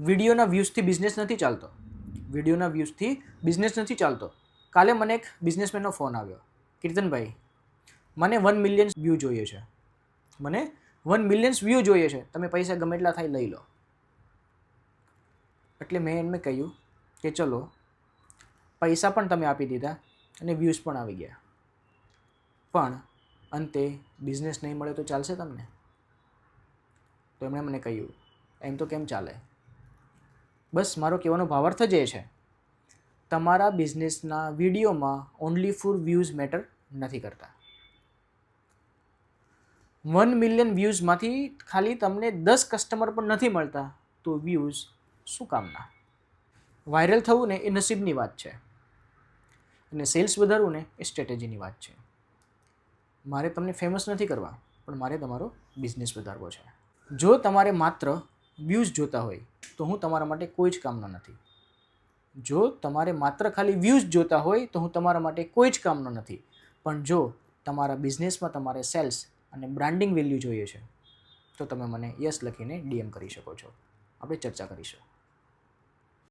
વિડીયોના વ્યૂઝથી બિઝનેસ નથી ચાલતો. વિડીયોના વ્યૂઝથી બિઝનેસ નથી ચાલતો. કાલે મને એક બિઝનેસમેનનો ફોન આવ્યો, કીર્તનભાઈ મને 1 મિલિયન વ્યૂ જોઈએ છે, મને 1 મિલિયન વ્યૂ જોઈએ છે, તમે પૈસા ગમે એટલા થાય લઈ લો. એટલે મેં એમને કહ્યું કે ચલો પૈસા પણ તમે આપી દીધા અને વ્યૂઝ પણ આવી ગયા, પણ અંતે બિઝનેસ નહીં મળે તો ચાલશે તમને? તો એમણે મને કહ્યું એમ તો કેમ ચાલે. બસ મારો કહેવાનો ભાવાર્થ જ એ છે, તમારા બિઝનેસના વિડીયોમાં ઓનલી ફોર વ્યૂઝ મેટર નથી કરતા. 1 મિલિયન વ્યૂઝમાંથી ખાલી તમને 10 કસ્ટમર પણ નથી મળતા તો વ્યૂઝ શું કામના? વાયરલ થવું ને એ નસીબની વાત છે અને સેલ્સ વધારવું ને એ સ્ટ્રેટેજીની વાત છે. મારે તમને ફેમસ નથી કરવા, પણ મારે તમારો બિઝનેસ વધારવો છે. જો તમારે માત્ર વ્યૂઝ જોતા હોય તો હું તમારા માટે કોઈ જ કામનો નથી. જો તમારે માત્ર ખાલી વ્યૂઝ જોતા હોય તો હું તમારા માટે કોઈ જ કામનો નથી. પણ જો તમારા બિઝનેસમાં તમારે સેલ્સ અને બ્રાન્ડિંગ વેલ્યુ જોઈએ છે તો તમે મને યસ લખીને DM કરી શકો છો. આપણે ચર્ચા કરીશું.